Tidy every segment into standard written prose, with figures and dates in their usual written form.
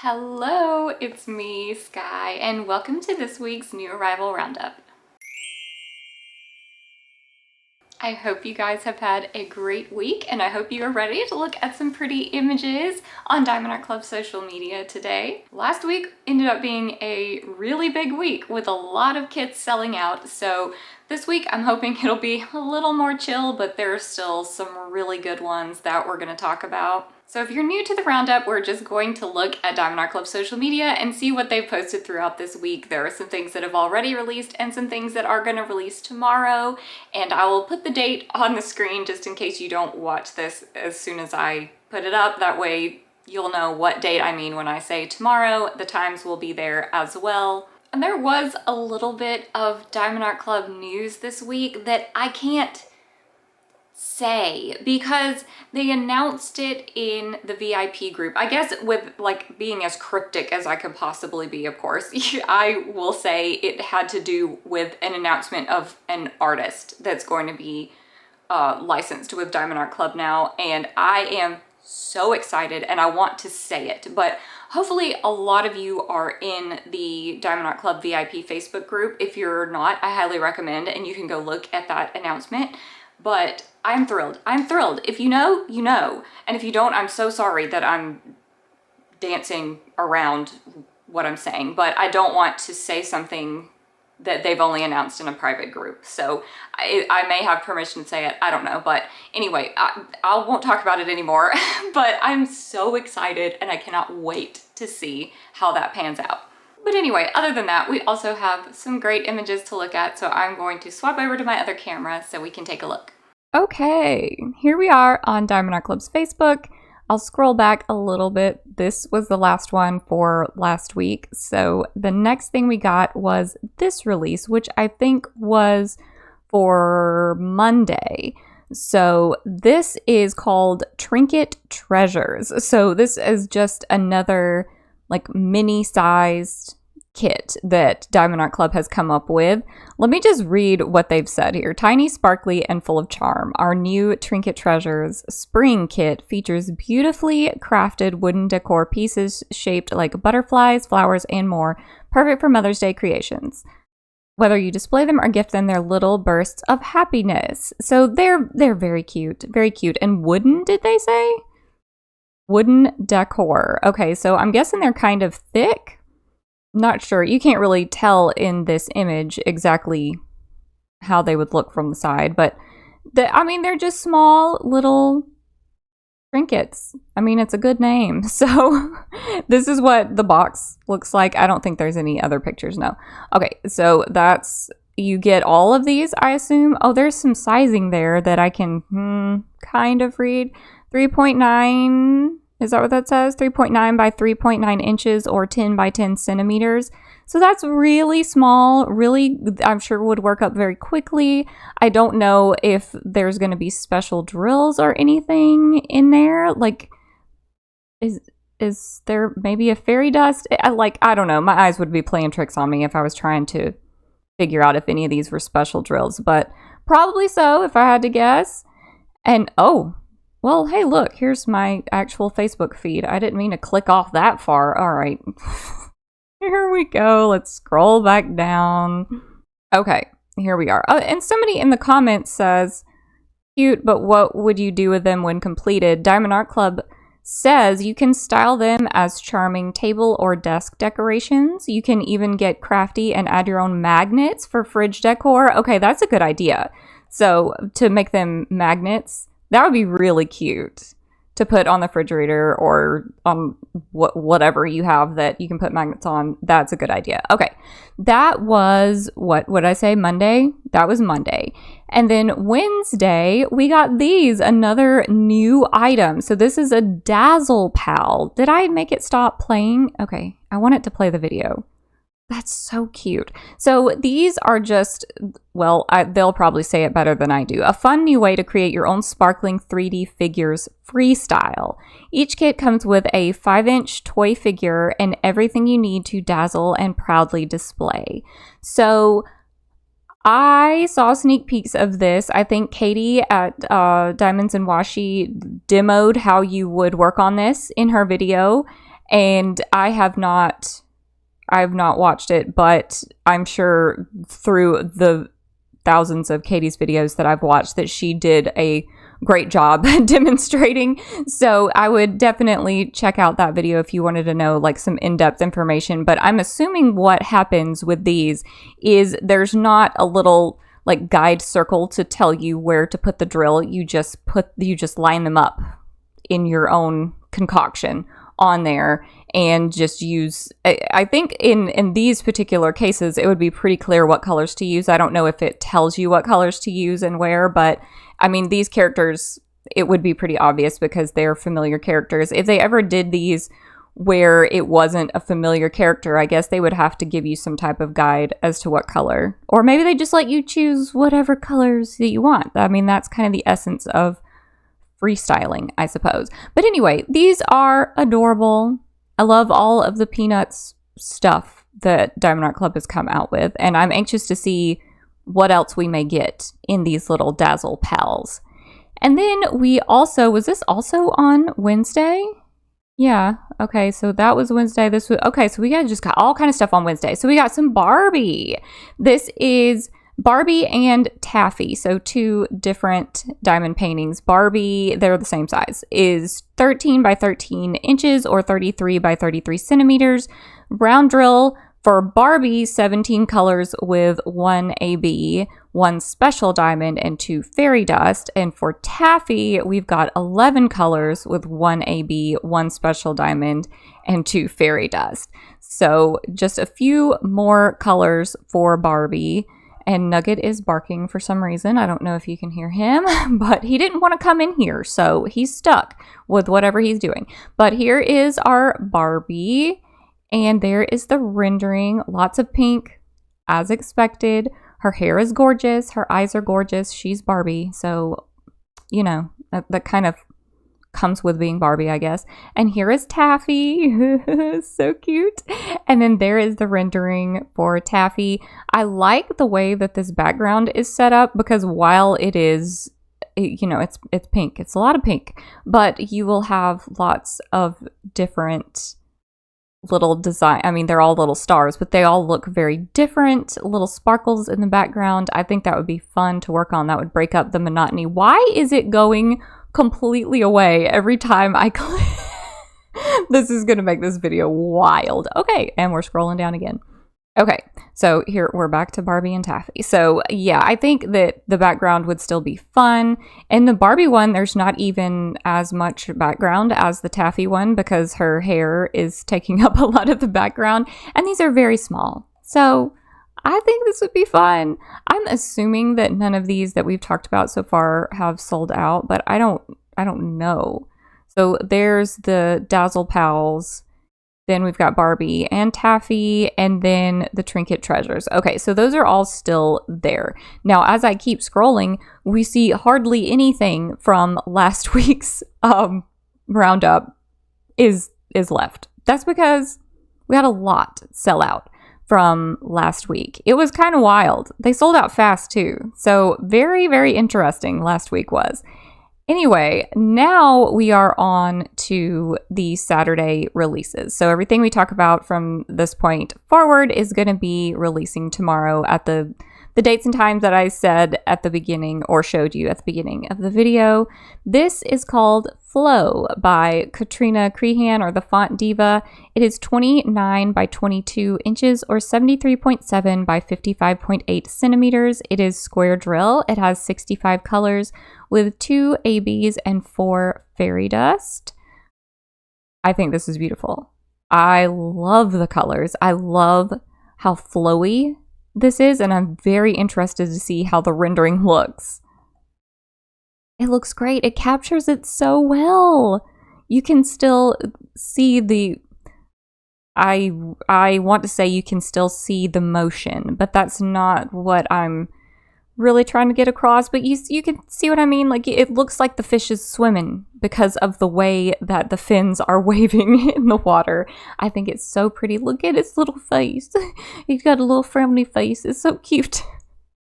Hello, it's me, Sky, and welcome to this week's new arrival roundup. I hope you guys have had a great week, and I hope you are ready to look at some pretty images on Diamond Art Club social media today. Last week ended up being a really big week with a lot of kits selling out, so this week I'm hoping it'll be a little more chill, but there are still some really good ones that we're going to talk about. So if you're new to the roundup, we're just going to look at Diamond Art Club social media and see what they've posted throughout this week. There are some things that have already released and some things that are going to release tomorrow, and I will put the date on the screen just in case you don't watch this as soon as I put it up. That way you'll know what date I mean when I say tomorrow. The times will be there as well. And there was a little bit of Diamond Art Club news this week that I can't say because they announced it in the VIP group. I guess with like being as cryptic as I could possibly be, of course, I will say it had to do with an announcement of an artist that's going to be licensed with Diamond Art Club now, and I am so excited and I want to say it, but hopefully a lot of you are in the Diamond Art Club VIP Facebook group. If you're not, I highly recommend, and you can go look at that announcement. But I'm thrilled. I'm thrilled. If you know, you know. And if you don't, I'm so sorry that I'm dancing around what I'm saying, but I don't want to say something that they've only announced in a private group. So I may have permission to say it. I don't know. But anyway, I won't talk about it anymore. But I'm so excited and I cannot wait to see how that pans out. But anyway, other than that, we also have some great images to look at. So I'm going to swap over to my other camera so we can take a look. Okay, here we are on Diamond Art Club's Facebook. I'll scroll back a little bit. This was the last one for last week. So the next thing we got was this release, which I think was for Monday. So this is called Trinket Treasures. So this is just another like mini-sized kit that Diamond Art Club has come up with. Let me just read what they've said here. Tiny, sparkly, and full of charm. Our new Trinket Treasures spring kit features beautifully crafted wooden decor pieces shaped like butterflies, flowers, and more, perfect for Mother's Day creations. Whether you display them or gift them, they're little bursts of happiness. So they're very cute, very cute. And wooden, did they say? Wooden decor. Okay, so I'm guessing they're kind of thick. Not sure. You can't really tell in this image exactly how they would look from the side, but I mean, they're just small little trinkets. I mean, it's a good name. So this is what the box looks like. I don't think there's any other pictures. No. Okay, so that's, you get all of these, I assume. Oh, there's some sizing there that I can kind of read. 3.9, is that what that says? 3.9 by 3.9 inches or 10 by 10 centimeters. So that's really small, really, I'm sure would work up very quickly. I don't know if there's going to be special drills or anything in there. Like, is there maybe a fairy dust? I don't know. My eyes would be playing tricks on me if I was trying to figure out if any of these were special drills, but probably so if I had to guess. And, oh, well, hey, look, here's my actual Facebook feed. I didn't mean to click off that far. All right. Here we go. Let's scroll back down. Okay, here we are. Oh, and somebody in the comments says, cute, but what would you do with them when completed? Diamond Art Club says you can style them as charming table or desk decorations. You can even get crafty and add your own magnets for fridge decor. Okay, that's a good idea. So to make them magnets, that would be really cute to put on the refrigerator or on whatever you have that you can put magnets on. That's a good idea. Okay, that was, what would I say, Monday? That was Monday. And then Wednesday, we got these, another new item. So this is a Dazzle Pal. Did I make it stop playing? Okay, I want it to play the video. That's so cute. So these are just, well, they'll probably say it better than I do. A fun new way to create your own sparkling 3D figures freestyle. Each kit comes with a 5-inch toy figure and everything you need to dazzle and proudly display. So I saw sneak peeks of this. I think Katie at Diamonds and Washi demoed how you would work on this in her video. and I've not watched it, but I'm sure through the thousands of Katie's videos that I've watched that she did a great job demonstrating. So I would definitely check out that video if you wanted to know like some in-depth information. But I'm assuming what happens with these is there's not a little like guide circle to tell you where to put the drill. You just line them up in your own concoction on there and just use, I think in these particular cases, it would be pretty clear what colors to use. I don't know if it tells you what colors to use and where, but I mean, these characters, it would be pretty obvious because they're familiar characters. If they ever did these where it wasn't a familiar character, I guess they would have to give you some type of guide as to what color. Or maybe they just let you choose whatever colors that you want. I mean, that's kind of the essence of freestyling, I suppose. But anyway, these are adorable. I love all of the Peanuts stuff that Diamond Art Club has come out with, and I'm anxious to see what else we may get in these little Dazzle pals. And then we also, was this also on Wednesday? Yeah, okay, so that was Wednesday. This was, okay, so we just got all kind of stuff on Wednesday. So we got some Barbie. This is Barbie and Taffy, so two different diamond paintings. Barbie, they're the same size, is 13 by 13 inches or 33 by 33 centimeters. Round drill for Barbie, 17 colors with 1 AB, 1 special diamond, and 2 fairy dust. And for Taffy, we've got 11 colors with 1 AB, 1 special diamond, and 2 fairy dust. So just a few more colors for Barbie. And Nugget is barking for some reason. I don't know if you can hear him, but he didn't want to come in here, so he's stuck with whatever he's doing. But here is our Barbie, and there is the rendering. Lots of pink, as expected. Her hair is gorgeous. Her eyes are gorgeous. She's Barbie, so, you know, that kind of comes with being Barbie, I guess. And here is Taffy. So cute. And then there is the rendering for Taffy. I like the way that this background is set up because while it is, you know, it's pink. It's a lot of pink, but you will have lots of different little design. I mean, they're all little stars, but they all look very different. Little sparkles in the background. I think that would be fun to work on. That would break up the monotony. Why is it going completely away every time I click? This is going to make this video wild. Okay, and we're scrolling down again. Okay, so here we're back to Barbie and Taffy. So yeah, I think that the background would still be fun. In the Barbie one, there's not even as much background as the Taffy one because her hair is taking up a lot of the background, and these are very small. So I think this would be fun. I'm assuming that none of these that we've talked about so far have sold out, but I don't know. So there's the Dazzle Pals. Then we've got Barbie and Taffy, and then the Trinket Treasures. Okay, so those are all still there. Now, as I keep scrolling, we see hardly anything from last week's roundup is left. That's because we had a lot sell out from last week. It was kind of wild. They sold out fast too. So very, very interesting last week was. Anyway, now we are on to the Saturday releases. So everything we talk about from this point forward is going to be releasing tomorrow at the dates and times that I said at the beginning or showed you at the beginning of the video. This is called Flow by Katrina Crehan, or the Font Diva. It is 29 by 22 inches or 73.7 by 55.8 centimeters. It is square drill. It has 65 colors with 2 ABs and 4 fairy dust. I think this is beautiful. I love the colors. I love how flowy this is, and I'm very interested to see how the rendering looks. It looks great. It captures it so well. You can still see the, I want to say you can still see the motion, but that's not what I'm really trying to get across. But you can see what I mean. Like, it looks like the fish is swimming because of the way that the fins are waving in the water. I think it's so pretty. Look at its little face. He's got a little friendly face. It's so cute.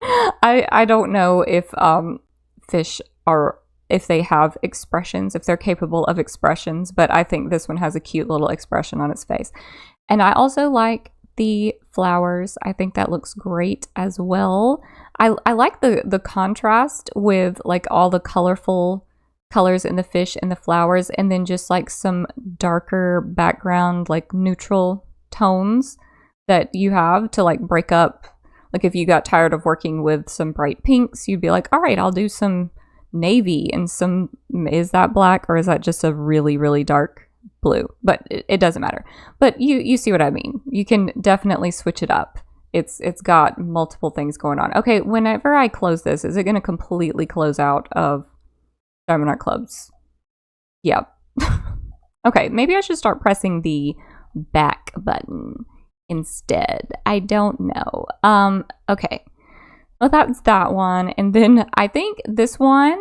I don't know if fish are if they have expressions, if they're capable of expressions, but I think this one has a cute little expression on its face. And I also like the flowers. I think that looks great as well. I like the contrast with like all the colorful colors in the fish and the flowers, and then just like some darker background, like neutral tones that you have to like break up. Like if you got tired of working with some bright pinks, you'd be like, all right, I'll do some navy and some, is that black or is that just a really, really dark blue? But it doesn't matter. But you see what I mean. You can definitely switch it up. It's got multiple things going on. Okay, whenever I close this, is it going to completely close out of Diamond Art Club's? Yep. Okay, maybe I should start pressing the back button instead. I don't know. Okay. Well, that's that one. And then I think this one,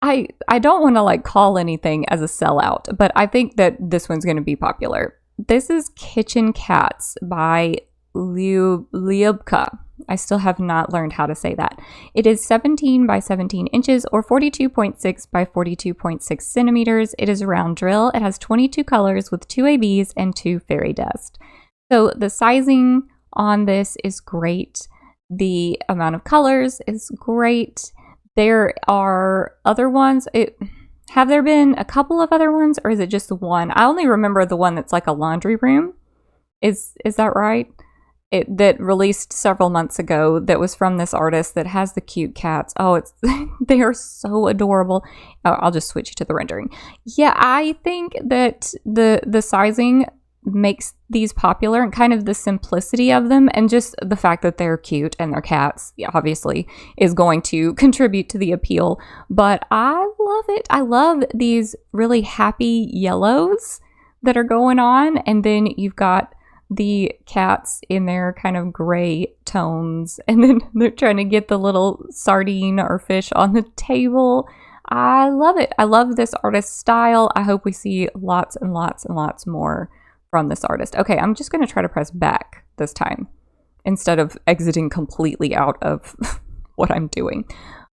I don't want to like call anything as a sellout, but I think that this one's going to be popular. This is Kitchen Cats by Lyubka. I still have not learned how to say that. It is 17 by 17 inches or 42.6 by 42.6 centimeters. It is a round drill. It has 22 colors with 2 ABs and 2 fairy dust. So the sizing on this is great. The amount of colors is great. There are other ones. Have there been a couple of other ones, or is it just the one? I only remember the one that's like a laundry room. Is that right? That released several months ago, that was from this artist that has the cute cats. Oh, they are so adorable. Oh, I'll just switch to the rendering. Yeah, I think that the sizing makes these popular, and kind of the simplicity of them, and just the fact that they're cute and they're cats, yeah, obviously is going to contribute to the appeal. But I love it. I love these really happy yellows that are going on, and then you've got the cats in their kind of gray tones, and then they're trying to get the little sardine or fish on the table. I love it. I love this artist's style. I hope we see lots and lots and lots more from this artist. Okay, I'm just going to try to press back this time instead of exiting completely out of what I'm doing.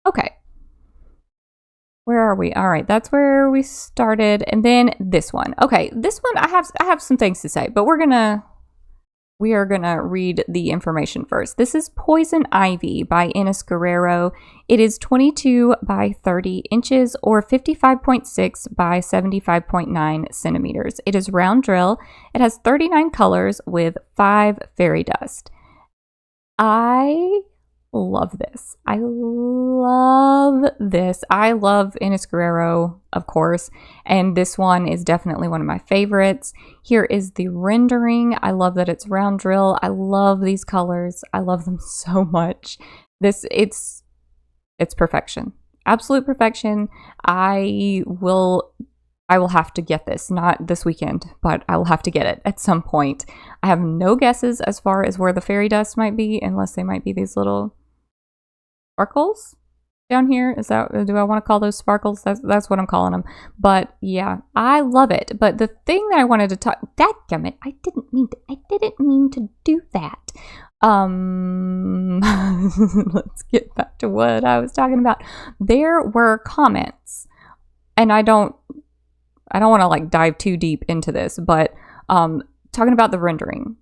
Okay. Where are we? All right, that's where we started. And then this one. Okay, this one I have some things to say, but we are gonna read the information first. This is Poison Ivy by Ines Guerrero. It is 22 by 30 inches or 55.6 by 75.9 centimeters. It is round drill. It has 39 colors with 5 fairy dust. I love this. I love this. I love Ines Guerrero, of course, and this one is definitely one of my favorites. Here is the rendering. I love that it's round drill. I love these colors. I love them so much. It's perfection. Absolute perfection. I will have to get this, not this weekend, but I will have to get it at some point. I have no guesses as far as where the fairy dust might be, unless they might be these little sparkles down here. Is that, do I want to call those sparkles? That's what I'm calling them. But yeah, I love it. But the thing that I wanted to talk, dadgummit, I didn't mean to do that. Let's get back to what I was talking about. There were comments, and I don't want to like dive too deep into this, but talking about the rendering.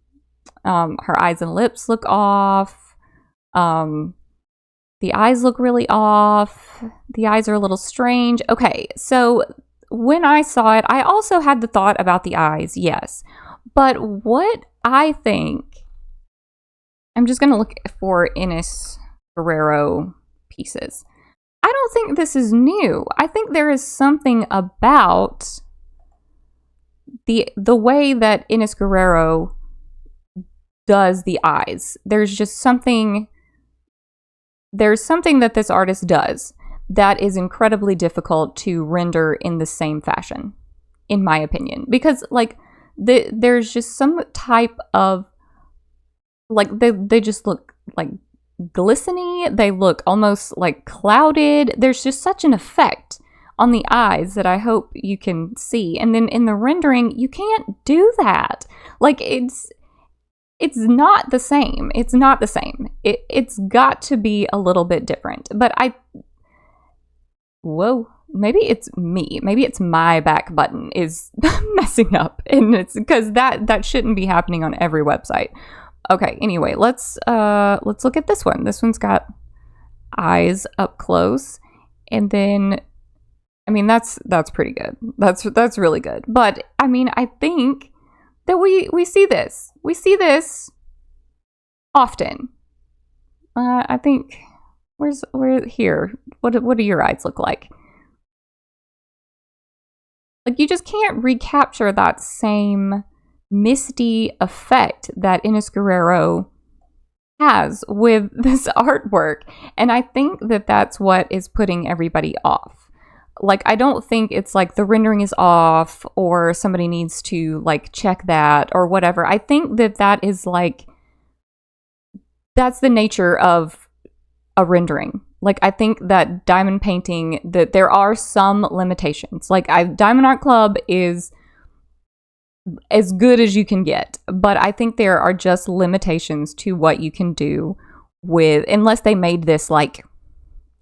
Her eyes and lips look off. The eyes look really off. The eyes are a little strange. Okay, so when I saw it, I also had the thought about the eyes, yes. But what I think, I'm just going to look for Ines Guerrero pieces. I don't think this is new. I think there is something about the way that Ines Guerrero does the eyes. There's something that this artist does that is incredibly difficult to render in the same fashion, in my opinion. Because like there's just some type of, like, they just look like glistening. They look almost like clouded. There's just such an effect on the eyes that I hope you can see. And then in the rendering, you can't do that. Like, it's not the same. It's not the same. It's got to be a little bit different. But whoa, maybe it's me. Maybe it's my back button is messing up, and it's because that shouldn't be happening on every website. Okay, anyway, let's look at this one. This one's got eyes up close, and then I mean that's pretty good. That's really good. But I mean, I think that we see this. We see this often. I think we're here. What do your eyes look like? Like, you just can't recapture that same misty effect that Ines Guerrero has with this artwork. And I think that that's what is putting everybody off. Like, I don't think it's like the rendering is off or somebody needs to like check that or whatever. I think that that is like, that's the nature of a rendering. Like, I think that diamond painting, that there are some limitations. Like, Diamond Art Club is as good as you can get, but I think there are just limitations to what you can do with, unless they made this like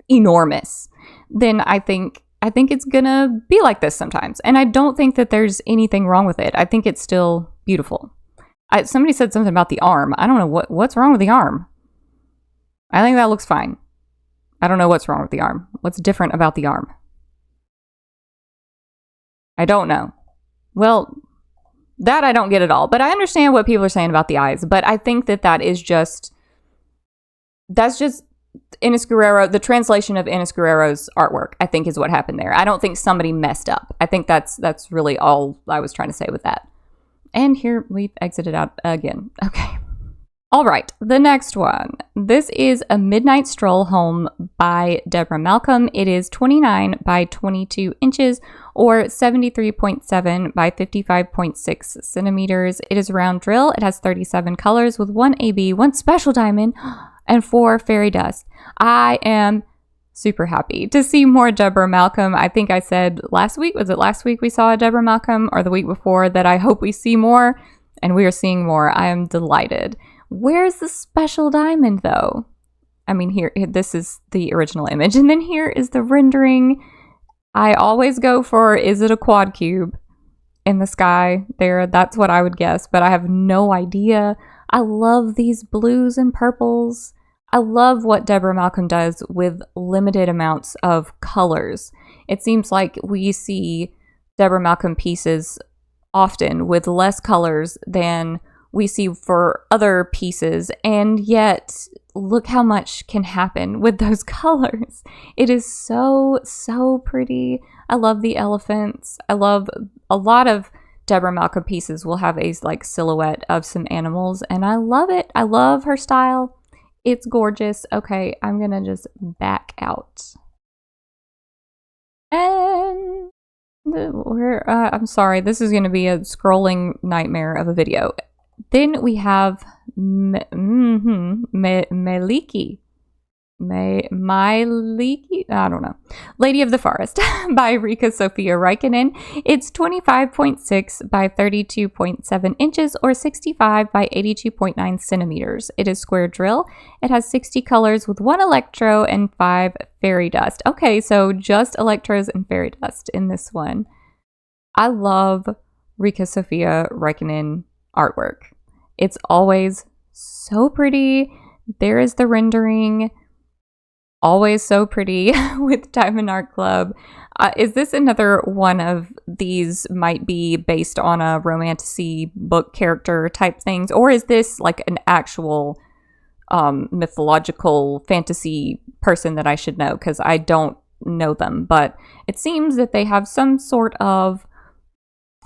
enormous, then I think it's gonna be like this sometimes. And I don't think that there's anything wrong with it. I think it's still beautiful. Somebody said something about the arm. I don't know what's wrong with the arm. I think that looks fine. I don't know what's wrong with the arm. What's different about the arm? I don't know. Well, that I don't get at all. But I understand what people are saying about the eyes. But I think that that's just Ines Guerrero, the translation of Ines Guerrero's artwork, I think is what happened there. I don't think somebody messed up. I think that's really all I was trying to say with that. And here we've exited out again. Okay. All right, the next one. This is A Midnight Stroll Home by Deborah Malcolm. It is 29 by 22 inches or 73.7 by 55.6 centimeters. It is round drill. It has 37 colors with 1 AB, 1 special diamond, and 4 fairy dust. I am super happy to see more Deborah Malcolm. I think I said last week, was it last week we saw a Deborah Malcolm, or the week before, that I hope we see more, and we are seeing more. I am delighted. Where's the special diamond, though? I mean, here, this is the original image. And then here is the rendering. I always go for, is it a quad cube in the sky there? That's what I would guess, but I have no idea. I love these blues and purples. I love what Deborah Malcolm does with limited amounts of colors. It seems like we see Deborah Malcolm pieces often with less colors than we see for other pieces, and yet look how much can happen with those colors. It is so pretty. I love the elephants. I love a lot of Deborah Malcolm pieces will have a like silhouette of some animals, and I love it. I love her style. It's gorgeous. Okay, I'm gonna just back out. And I'm sorry, this is gonna be a scrolling nightmare of a video. Then we have Meliki. I don't know. Lady of the Forest by Rika Sofia Räikkönen. It's 25.6 by 32.7 inches or 65 by 82.9 centimeters. It is square drill. It has 60 colors with 1 electro and 5 fairy dust. Okay, so just electros and fairy dust in this one. I love Rika Sofia Räikkönen artwork. It's always so pretty. There is the rendering. Always so pretty with Diamond Art Club. Is this another one of these might be based on a romantasy book character type things? Or is this like an actual mythological fantasy person that I should know? Because I don't know them. But it seems that they have some sort of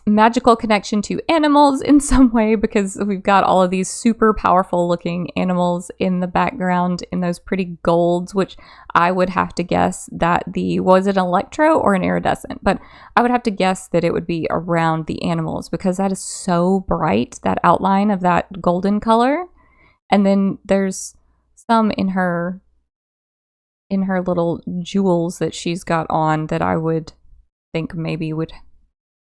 magical connection to animals in some way, because we've got all of these super powerful looking animals in the background in those pretty golds, which I would have to guess that was it an electro or an iridescent? But I would have to guess that it would be around the animals, because that is so bright, that outline of that golden color. And then there's some in her little jewels that she's got on that I would think maybe would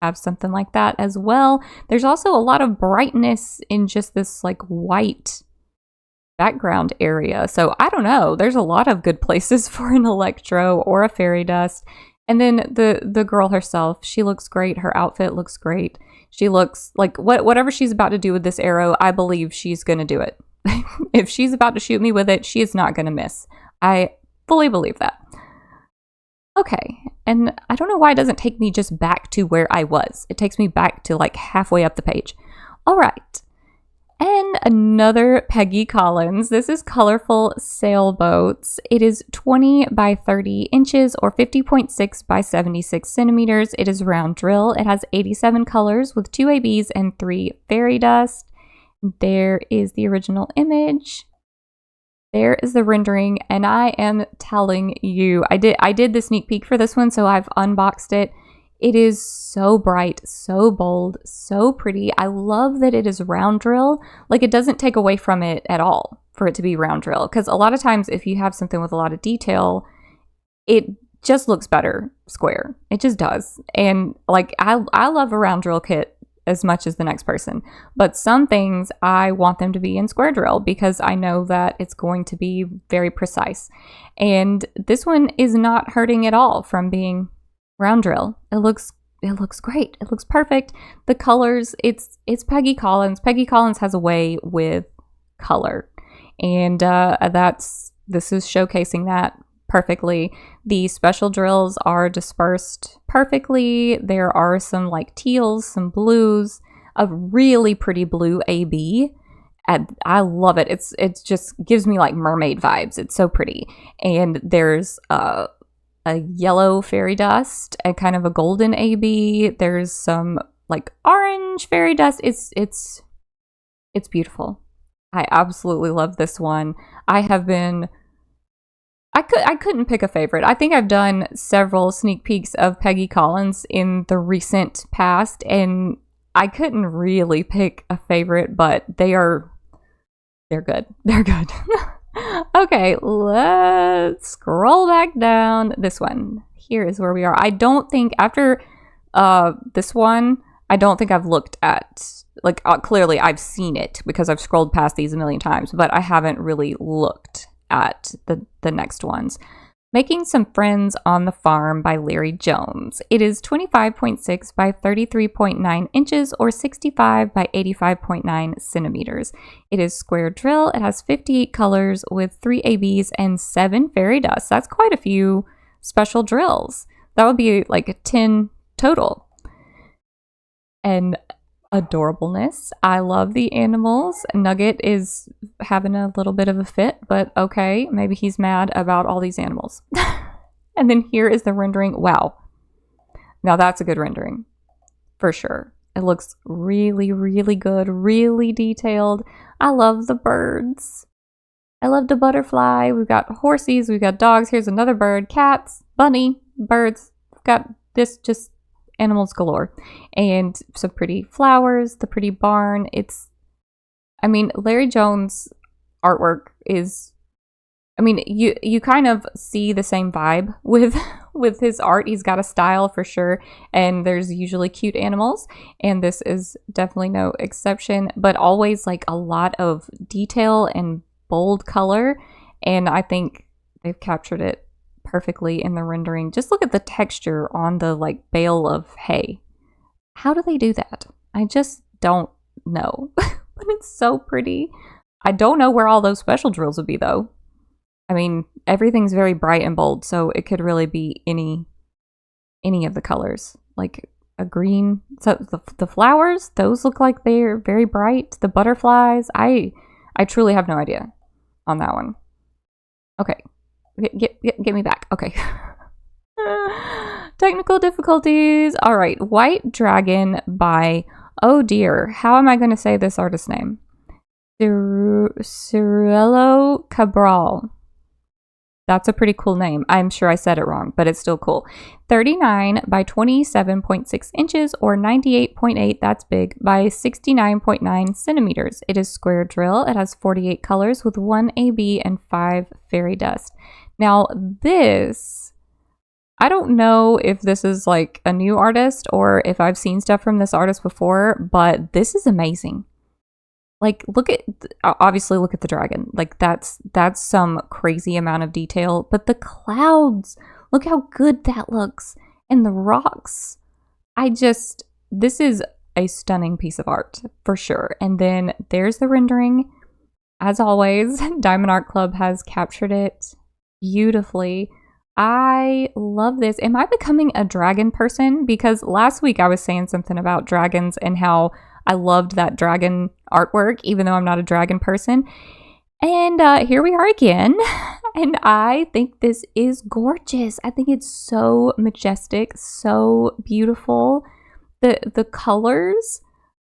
have something like that as well. There's also a lot of brightness in just this like white background area. So I don't know. There's a lot of good places for an electro or a fairy dust. And then the girl herself, she looks great. Her outfit looks great. She looks like whatever she's about to do with this arrow, I believe she's going to do it. If she's about to shoot me with it, she is not going to miss. I fully believe that. Okay, and I don't know why it doesn't take me just back to where I was. It takes me back to like halfway up the page. All right. And another Peggy Collins. This is Colorful Sailboats. It is 20 by 30 inches or 50.6 by 76 centimeters. It is round drill. It has 87 colors with 2 ABs and 3 fairy dust. There is the original image. There is the rendering, and I am telling you, I did the sneak peek for this one, so I've unboxed it. It is so bright, so bold, so pretty. I love that it is round drill. Like, it doesn't take away from it at all for it to be round drill, because a lot of times if you have something with a lot of detail, it just looks better square. It just does. And like, I love a round drill kit as much as the next person, but some things I want them to be in square drill because I know that it's going to be very precise. And this one is not hurting at all from being round drill. It looks great. It looks perfect. The colors, it's Peggy Collins. Peggy Collins has a way with color, and this is showcasing that perfectly. The special drills are dispersed perfectly. There are some like teals, some blues, a really pretty blue AB. And I love it. It just gives me like mermaid vibes. It's so pretty. And there's a yellow fairy dust, a kind of a golden AB. There's some like orange fairy dust. It's beautiful. I absolutely love this one. I couldn't pick a favorite. I think I've done several sneak peeks of Peggy Collins in the recent past, and I couldn't really pick a favorite, but they're good. They're good. Okay, let's scroll back down. This one. Here is where we are. I don't think after this one, I don't think I've looked at, like, clearly I've seen it because I've scrolled past these a million times, but I haven't really looked at the next ones. Making Some Friends on the Farm by Larry Jones. It is 25.6 by 33.9 inches or 65 by 85.9 centimeters. It is square drill. It has 58 colors with 3 ABs and 7 fairy dusts. That's quite a few special drills. That would be like 10 total. And adorableness. I love the animals. Nugget is having a little bit of a fit, but okay, maybe he's mad about all these animals. And then here is the rendering. Wow. Now that's a good rendering for sure. It looks really, really good, really detailed. I love the birds. I love the butterfly. We've got horsies, we've got dogs. Here's another bird, cats, bunny, birds. We've got this just animals galore, and some pretty flowers, the pretty barn. Larry Jones' artwork is, you kind of see the same vibe with his art. He's got a style for sure, and there's usually cute animals, and this is definitely no exception, but always like a lot of detail and bold color, and I think they've captured it perfectly in the rendering. Just look at the texture on the like bale of hay. How do they do that? I just don't know. But it's so pretty. I don't know where all those special drills would be though. Everything's very bright and bold, so it could really be any of the colors. Like a green. So the flowers, those look like they're very bright. The butterflies, I truly have no idea on that one. Okay. Get me back. Okay. Technical difficulties. All right. White Dragon by, oh dear, how am I going to say this artist's name? Cirilo Cabral. That's a pretty cool name. I'm sure I said it wrong, but it's still cool. 39 by 27.6 inches or 98.8, that's big, by 69.9 centimeters. It is square drill. It has 48 colors with 1 AB and 5 fairy dust. Now this, I don't know if this is like a new artist or if I've seen stuff from this artist before, but this is amazing. Like, obviously look at the dragon. Like, that's some crazy amount of detail. But the clouds, look how good that looks. And the rocks. This is a stunning piece of art for sure. And then there's the rendering. As always, Diamond Art Club has captured it beautifully. I love this. Am I becoming a dragon person? Because last week I was saying something about dragons and how I loved that dragon artwork, even though I'm not a dragon person. And here we are again. And I think this is gorgeous. I think it's so majestic, so beautiful. The colors,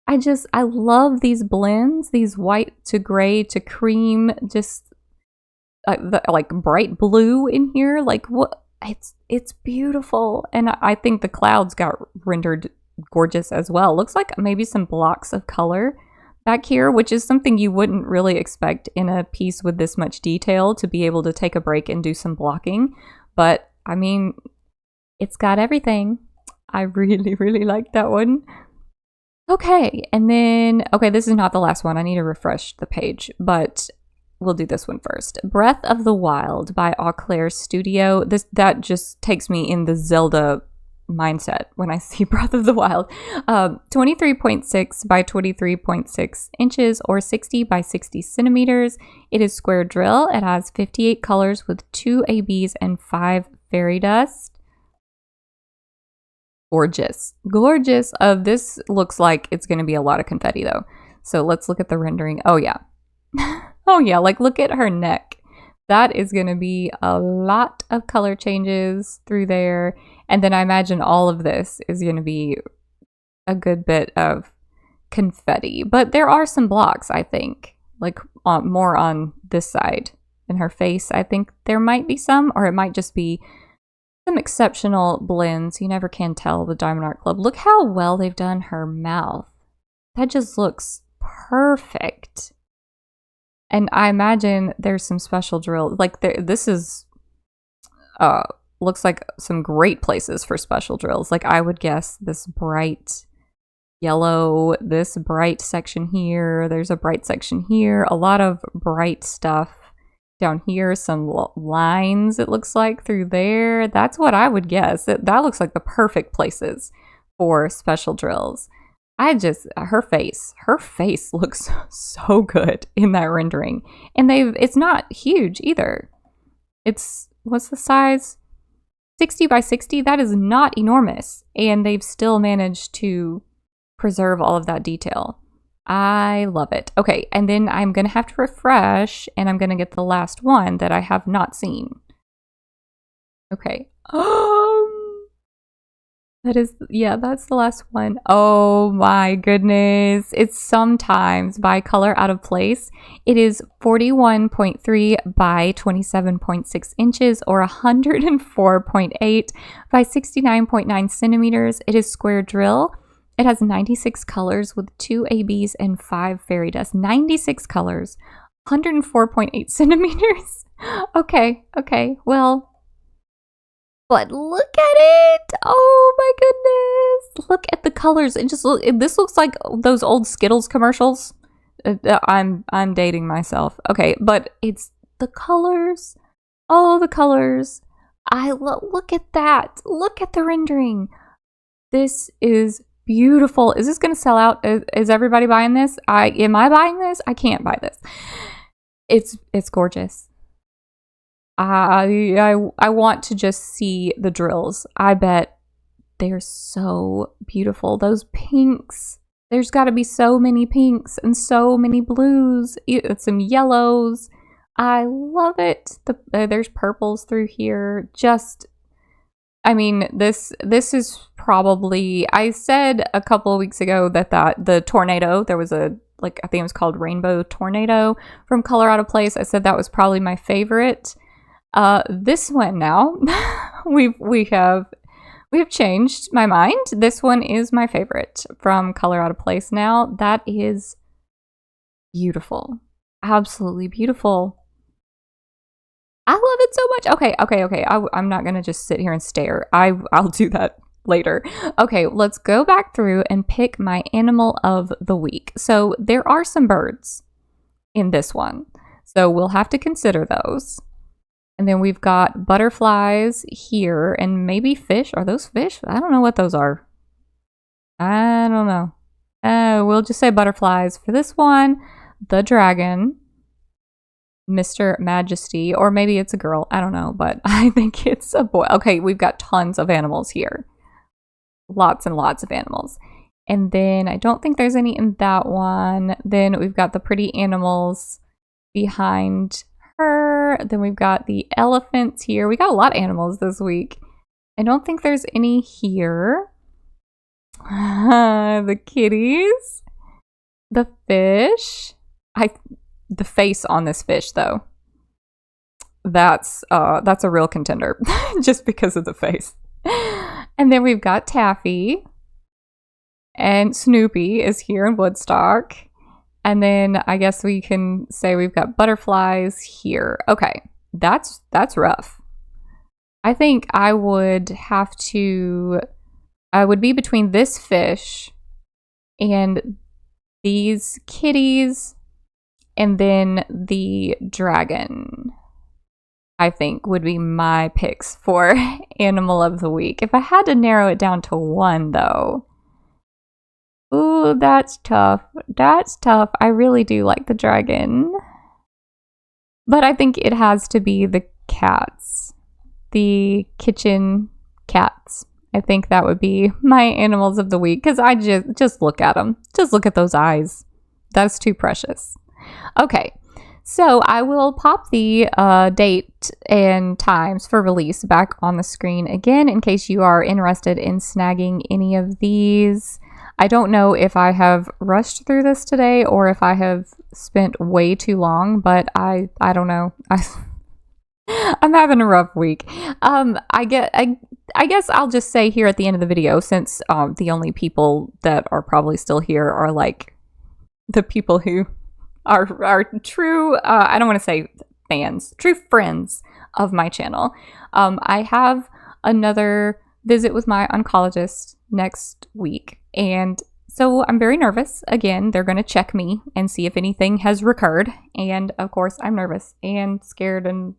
I love these blends, these white to gray to cream, just like bright blue in here. Like, what? It's beautiful. And I think the clouds got rendered gorgeous as well. Looks like maybe some blocks of color back here, which is something you wouldn't really expect in a piece with this much detail, to be able to take a break and do some blocking. But I mean, it's got everything. I really, really like that one. Okay, and then, okay, this is not the last one. I need to refresh the page, but we'll do this one first. Breath of the Wild by Eau Claire Studio. That just takes me in the Zelda mindset when I see Breath of the Wild. 23.6 by 23.6 inches, or 60 by 60 centimeters. It is square drill. It has 58 colors with 2 ABs and 5 fairy dust. Gorgeous. This looks like it's going to be a lot of confetti though. So let's look at the rendering. Oh yeah. Oh yeah, like look at her neck. That is going to be a lot of color changes through there. And then I imagine all of this is going to be a good bit of confetti. But there are some blocks, I think, like more on this side. In her face, I think there might be some, or it might just be some exceptional blends. You never can tell with Diamond Art Club. Look how well they've done her mouth. That just looks perfect. And I imagine there's some special drill. Like this is looks like some great places for special drills. Like I would guess this bright yellow, this bright section here. There's a bright section here. A lot of bright stuff. Down here, some lines, it looks like, through there. That's what I would guess. That looks like the perfect places for special drills. Her face looks so good in that rendering. And it's not huge either. What's the size? 60 by 60? That is not enormous. And they've still managed to preserve all of that detail. I love it. Okay, and then I'm going to have to refresh, and I'm going to get the last one that I have not seen. Okay. That's the last one. Oh my goodness. It's Sometimes by Color Out of Place. It is 41.3 by 27.6 inches, or 104.8 by 69.9 centimeters. It is square drill. It has 96 colors with 2 ABs and 5 fairy dust. 96 colors, 104.8 centimeters. Okay, well, but look at it. Oh my goodness. Look at the colors. This looks like those old Skittles commercials. I'm dating myself. Okay, but it's the colors. Oh, the colors. Look at that. Look at the rendering. This is beautiful. Is this going to sell out? Is everybody buying this? Am I buying this? I can't buy this. It's gorgeous. I want to just see the drills. I bet they're so beautiful. Those pinks. There's got to be so many pinks and so many blues. Some yellows. I love it. There's purples through here. This is probably, I said a couple of weeks ago that the tornado, there was I think it was called Rainbow Tornado from Color Out of Place. I said that was probably my favorite. This one now, we have changed my mind. This one is my favorite from Color Out of Place now. That is beautiful. Absolutely beautiful. I love it so much. Okay. I'm not going to just sit here and stare. I'll do that later. Okay, let's go back through and pick my animal of the week. So there are some birds in this one, so we'll have to consider those. And then we've got butterflies here and maybe fish. Are those fish? I don't know what those are. I don't know. We'll just say butterflies for this one. The dragon, Mr. Majesty, or maybe it's a girl. I don't know, but I think it's a boy. Okay, we've got tons of animals here. Lots and lots of animals. And then I don't think there's any in that one. Then we've got the pretty animals behind her. Then we've got the elephants here. We got a lot of animals this week. I don't think there's any here. The kitties. The fish. The face on this fish, though. That's a real contender. Just because of the face. And then we've got Taffy. And Snoopy is here in Woodstock. And then I guess we can say we've got butterflies here. Okay, that's rough. I think I would be between this fish and these kitties and then the dragon. I think would be my picks for animal of the week. If I had to narrow it down to one though. Ooh, that's tough. That's tough. I really do like the dragon. But I think it has to be the cats. The kitchen cats. I think that would be my animals of the week because I just look at them. Just look at those eyes. That's too precious. Okay, so I will pop the date and times for release back on the screen again in case you are interested in snagging any of these. I don't know if I have rushed through this today or if I have spent way too long, but I don't know. I'm having a rough week. I guess I'll just say here at the end of the video, since the only people that are probably still here are like the people who are true, I don't want to say fans, true friends of my channel. I have another visit with my oncologist next week. And so I'm very nervous. Again, they're going to check me and see if anything has recurred. And of course, I'm nervous and scared and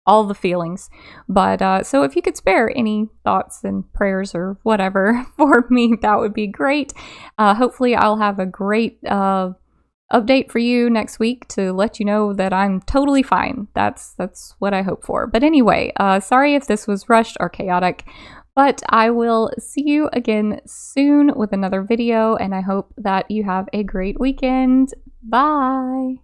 all the feelings. But so if you could spare any thoughts and prayers or whatever for me, that would be great. Hopefully I'll have a great update for you next week to let you know that I'm totally fine. That's what I hope for. But anyway, sorry if this was rushed or chaotic. But I will see you again soon with another video, and I hope that you have a great weekend. Bye!